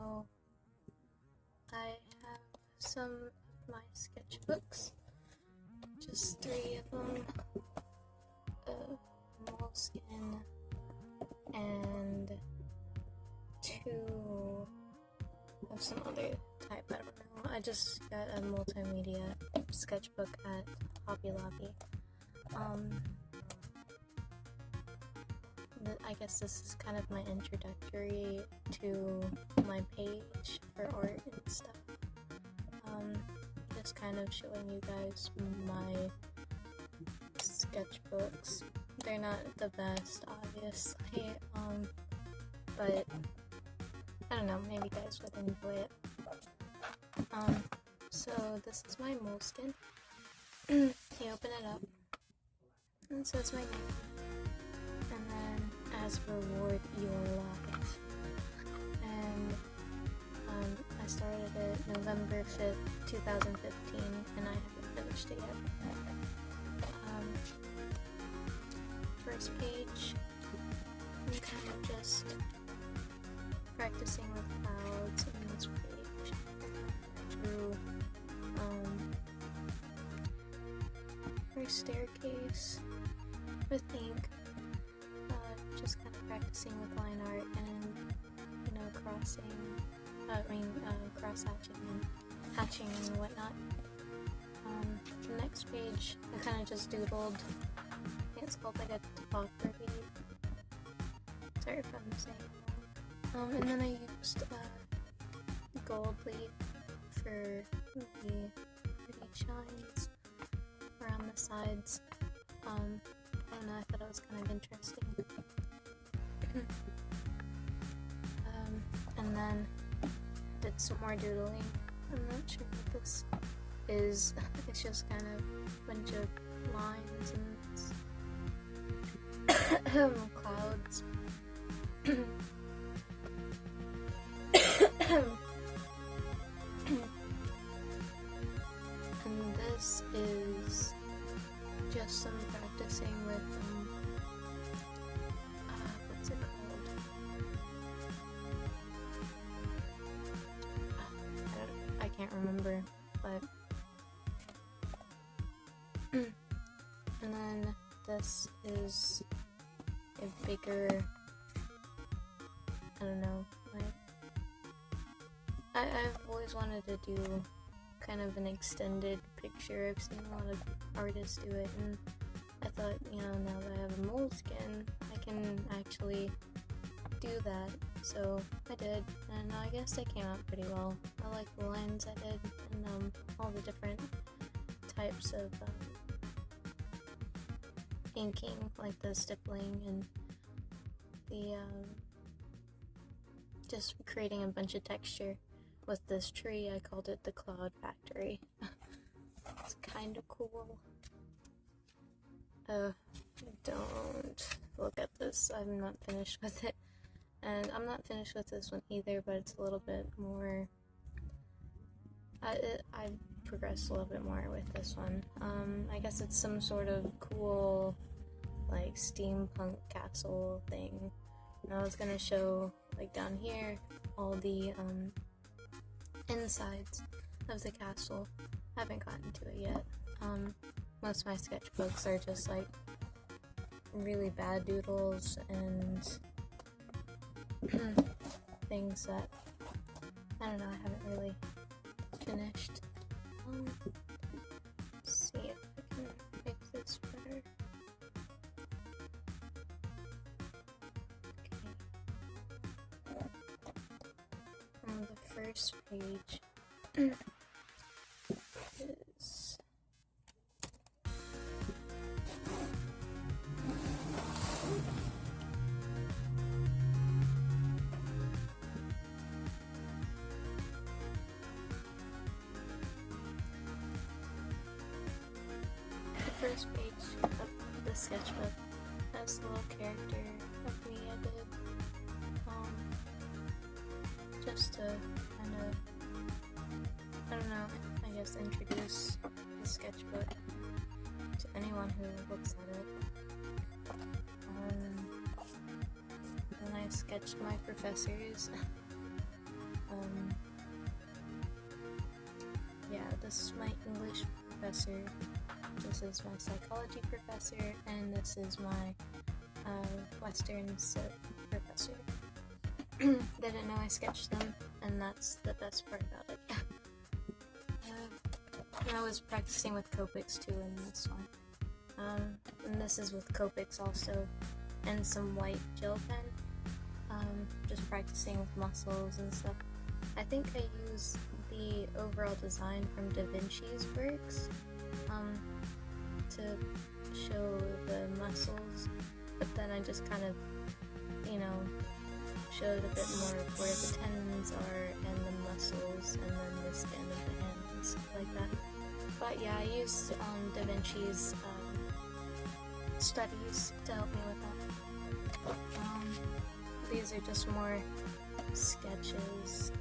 So I have some of my sketchbooks, just 3 of them, moleskin, and 2 of some other type, I don't know. I just got a multimedia sketchbook at Hobby Lobby. I guess this is kind of my introductory to my page for art and stuff. Just kind of showing you guys my sketchbooks. They're not the best, obviously, but I don't know, maybe you guys would enjoy it. So this is my moleskin. You open it up, and it says my name, and then as reward your life. And I started it November 5th, 2015, and I haven't finished it yet. First page, I'm kind of just practicing with clouds on this page. I drew first staircase with ink, just kind of practicing with line art and, cross-hatching and hatching and whatnot. The next page, I kind of just doodled. I think it's called like a topography. Sorry if I'm saying it wrong. And then I used gold leaf for the pretty shines around the sides. I don't know, I thought it was kind of interesting. And then did some more doodling. I'm not sure what this is. It's just kind of a bunch of lines and clouds. And this is just some practicing with what's it called? I can't remember, but and then this is a bigger, I don't know, like I've always wanted to do kind of an extended picture. I've seen a lot of artists do it, and I thought, now that I have a moleskin, I can actually do that. So I did, and I guess it came out pretty well. I like the lines I did, and all the different types of inking, like the stippling and the just creating a bunch of texture. With this tree, I called it the Cloud Factory. It's kind of cool. Don't look at this. I'm not finished with it. And I'm not finished with this one either, but it's a little bit more... I progressed a little bit more with this one. I guess it's some sort of cool, like, steampunk castle thing. And I was gonna show, like, down here, all the, insides of the castle. I haven't gotten to it yet. Most of my sketchbooks are just like really bad doodles and things that I don't know, I haven't really finished. Let's see if I can make this better. On the first page is the first page of the sketchbook has a little character of me I did. Just to kind of, I don't know, I guess introduce the sketchbook to anyone who looks at it. And I sketched my professors. Yeah, this is my English professor, this is my psychology professor, and this is my Western Civ professor. Didn't know I sketched them, and that's the best part about it. And I was practicing with Copics too in this one. And this is with Copics also, and some white gel pen. Just practicing with muscles and stuff. I think I use the overall design from Da Vinci's works to show the muscles, but then I just kind of, showed a bit more of where the tendons are and the muscles and then the skin of the hand and stuff like that. But yeah, I used Da Vinci's studies to help me with that. These are just more sketches.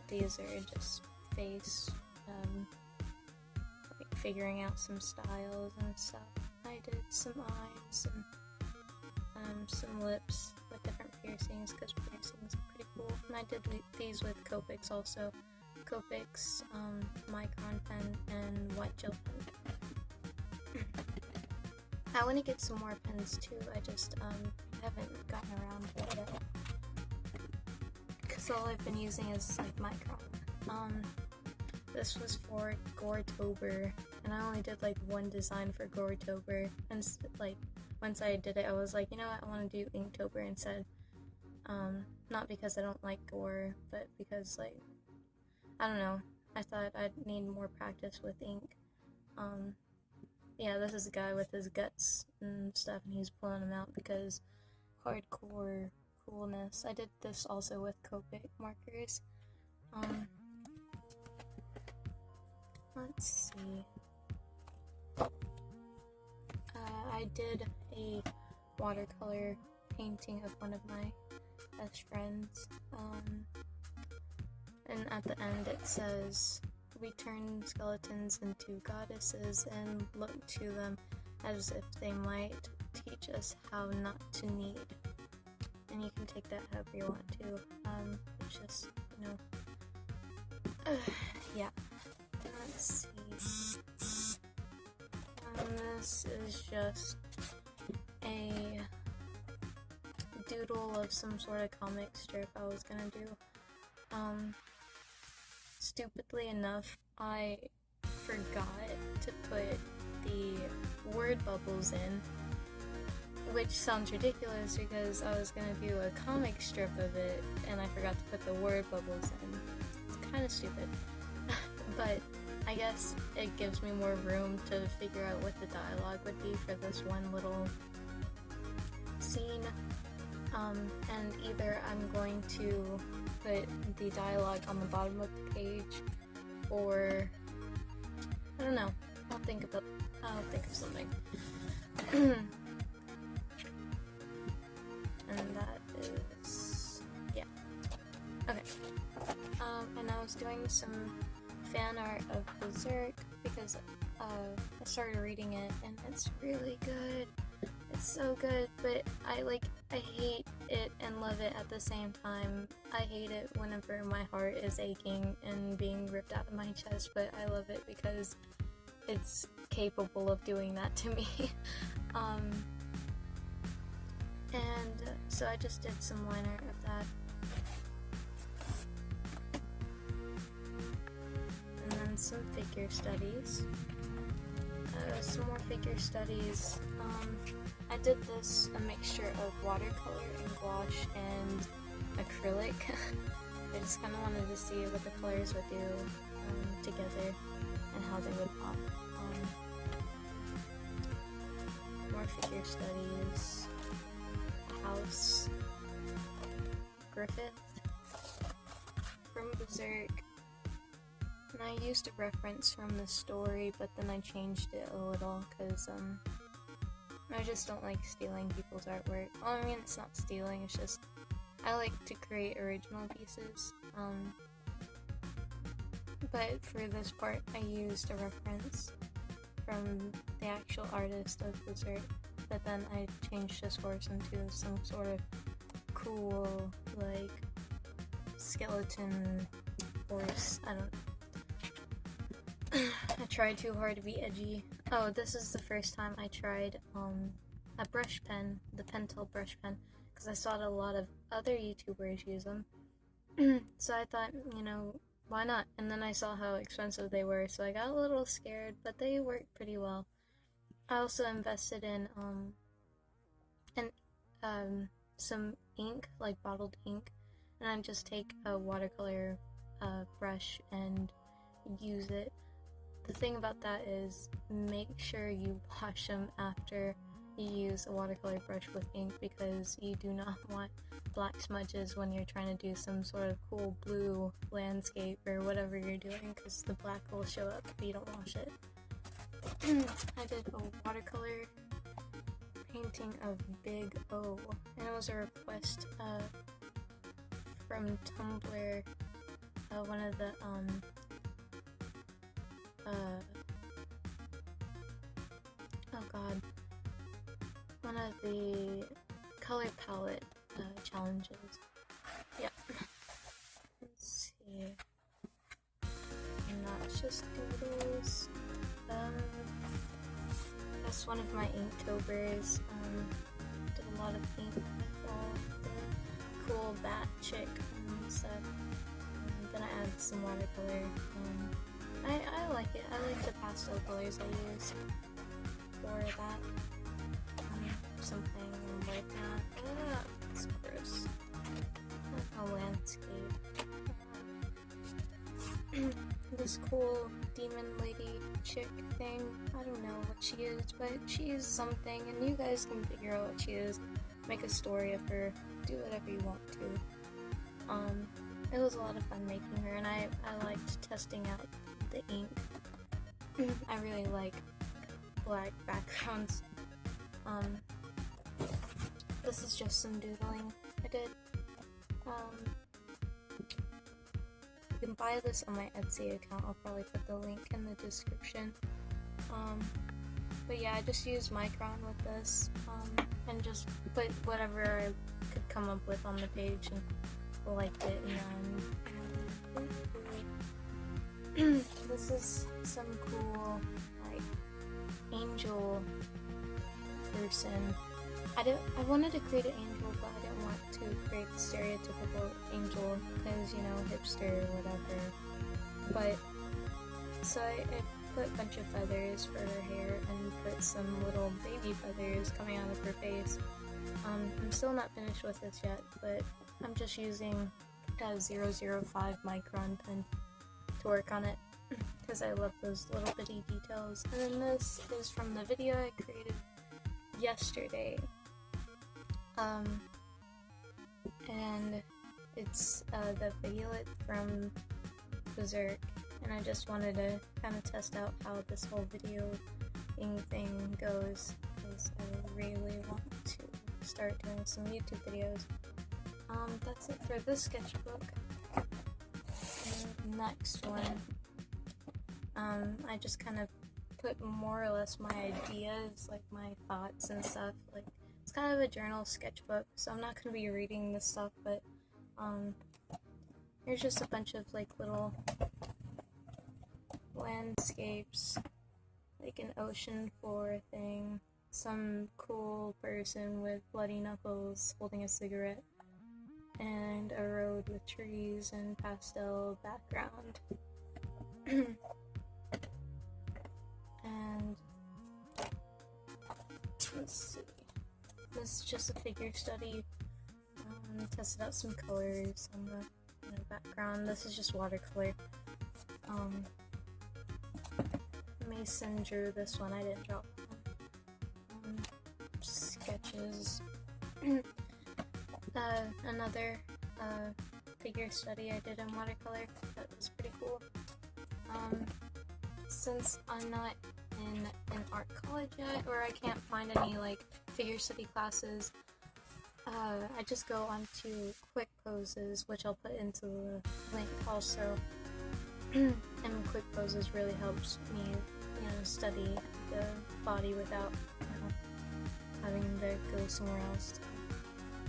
These are just face, like figuring out some styles and stuff. I did some eyes and some lips with different piercings, because piercings are pretty cool. And I did these with Copics also. Copics, micron pen, and white gel pen. I want to get some more pens too, I just haven't gotten around to it yet. Because all I've been using is like micron. This was for Goretober, and I only did like one design for Goretober, and like once I did it I was like, you know what, I want to do Inktober instead. Not because I don't like gore, but because like, I don't know, I thought I'd need more practice with ink. Yeah, this is a guy with his guts and stuff, and he's pulling them out because hardcore coolness. I did this also with Copic markers. Let's see. I did a watercolor painting of one of my best friends. And at the end it says, "We turn skeletons into goddesses and look to them as if they might teach us how not to need." And you can take that however you want to. It's just, yeah. Let's see. This is just a doodle of some sort of comic strip I was gonna do. Stupidly enough, I forgot to put the word bubbles in, which sounds ridiculous because I was gonna do a comic strip of it and I forgot to put the word bubbles in. It's kind of stupid, but I guess it gives me more room to figure out what the dialogue would be for this one little scene. And either I'm going to put the dialogue on the bottom of the page, or I don't know. I'll think of something. And that is, yeah. Okay. And I was doing some fan art of Berserk because I started reading it and it's really good. It's so good, but I hate it and love it at the same time. I hate it whenever my heart is aching and being ripped out of my chest, but I love it because it's capable of doing that to me. And so I just did some line art of that. And then some figure studies. Some more figure studies. I did this, a mixture of watercolor and gouache and acrylic. I just kind of wanted to see what the colors would do together and how they would pop. More figure studies. House. Griffith from Berserk. And I used a reference from the story, but then I changed it a little because I just don't like stealing people's artwork. Well, I mean, it's not stealing, it's just I like to create original pieces. But for this part, I used a reference from the actual artist of Berserk, but then I changed his horse into some sort of cool, like, skeleton horse. I don't I tried too hard to be edgy. Oh, this is the first time I tried a brush pen, the Pentel brush pen, because I saw a lot of other YouTubers use them. So I thought, why not? And then I saw how expensive they were, so I got a little scared, but they worked pretty well. I also invested in some ink, like bottled ink, and I just take a watercolor brush and use it. The thing about that is, make sure you wash them after you use a watercolor brush with ink, because you do not want black smudges when you're trying to do some sort of cool blue landscape or whatever you're doing, because the black will show up if you don't wash it. I did a watercolor painting of Big O, and it was a request from Tumblr, one of the one of the color palette challenges. Yep. Let's see. Noxious doodles. That's one of my Inktober's. Did a lot of ink with all the cool bat chick and stuff. Then I added some watercolor. I like it. I like the pastel colors I use for that. Something like that. It's gross. A landscape. This cool demon lady chick thing. I don't know what she is, but she is something, and you guys can figure out what she is. Make a story of her. Do whatever you want to. It was a lot of fun making her, and I liked testing out the ink. I really like black backgrounds. This is just some doodling I did. You can buy this on my Etsy account. I'll probably put the link in the description. But yeah, I just used Micron with this, and just put whatever I could come up with on the page and liked it, and this is some cool, like, angel person. I wanted to create an angel, but I didn't want to create the stereotypical angel, because, hipster or whatever. But, so I put a bunch of feathers for her hair, and put some little baby feathers coming out of her face. I'm still not finished with this yet, but I'm just using a 005 micron pen to work on it, because I love those little bitty details. And then this is from the video I created yesterday, and it's the videolet from Berserk, and I just wanted to kind of test out how this whole videoing thing goes, because I really want to start doing some YouTube videos. That's it for this sketchbook. And next one, I just kind of put more or less my ideas, like my thoughts and stuff. Like, it's kind of a journal sketchbook, so I'm not going to be reading this stuff, but here's just a bunch of like little landscapes, like an ocean floor thing, some cool person with bloody knuckles holding a cigarette, and a road with trees and pastel background. And let's see, this is just a figure study. Tested out some colors on the background. This is just watercolor. Mason drew this one. I didn't draw one. Sketches. Another figure study I did in watercolor. That was pretty cool. Since I'm not in an art college yet, or I can't find any like figure study classes, I just go on to Quick Poses, which I'll put into the link also. And Quick Poses really helps me, study the body without, having to go somewhere else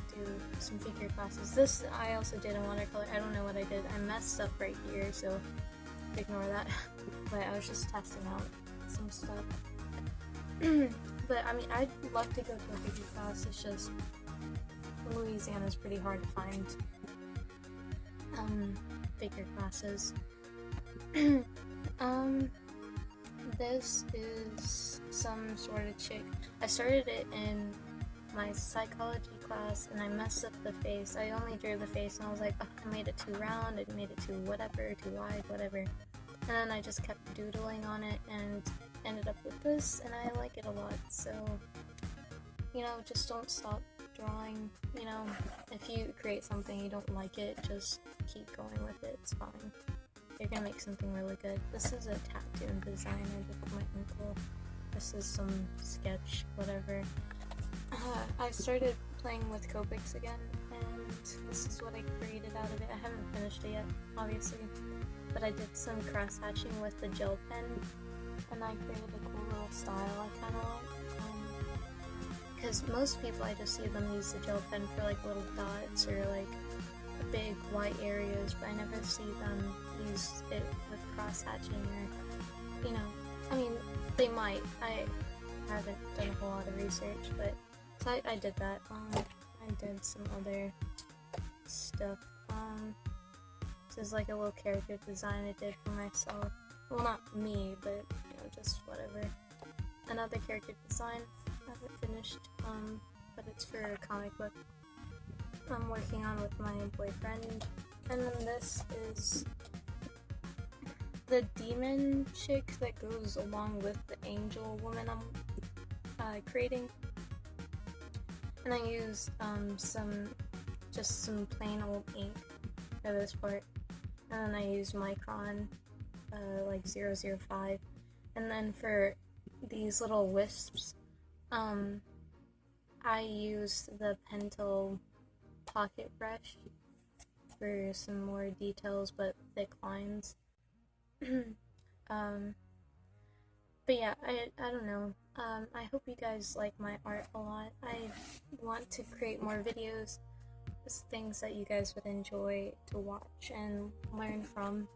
to do some figure classes. This I also did in watercolor. I don't know what I did. I messed up right here, so ignore that. But I was just testing out some stuff. But I mean, I'd love to go to a figure class. It's just Louisiana's pretty hard to find figure classes. This is some sort of chick. I started it in my psychology class and I messed up the face. I only drew the face and I was like, oh, I made it too round, I made it too whatever, too wide, whatever. And then I just kept doodling on it and ended up with this, and I like it a lot. So, you know, just don't stop drawing. You know, if you create something you don't like it, just keep going with it. It's fine. You're gonna make something really good. This is a tattoo design I did for my uncle. This is some sketch, whatever. I started playing with Copics again, and this is what I created out of it. I haven't finished it yet, obviously, but I did some cross hatching with the gel pen, and I created a cool little style I kind of like. Because most people, I just see them use the gel pen for like little dots or like big white areas, but I never see them use it with cross hatching or, you know, I mean, they might. I haven't done a whole lot of research, but so I did that. I did some other stuff. This is like a little character design I did for myself. Well, not me, but you know, just whatever. Another character design I haven't finished, but it's for a comic book I'm working on with my boyfriend. And then this is the demon chick that goes along with the angel woman I'm creating. And I used some plain old ink for this part. And then I used Micron like 005. And then for these little wisps, I used the Pentel pocket brush for some more details but thick lines. But yeah, I don't know. I hope you guys like my art a lot. I want to create more videos, things that you guys would enjoy to watch and learn from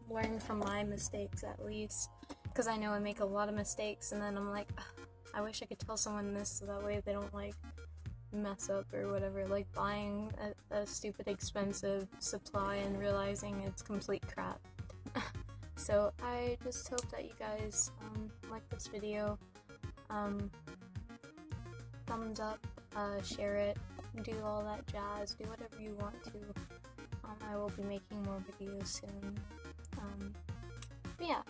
my mistakes at least, because I know I make a lot of mistakes and then I'm like, I wish I could tell someone this so that way they don't like mess up or whatever, like buying a stupid expensive supply and realizing it's complete crap. So I just hope that you guys like this video. Thumbs up, share it, do all that jazz, do whatever you want to. I will be making more videos soon. But yeah.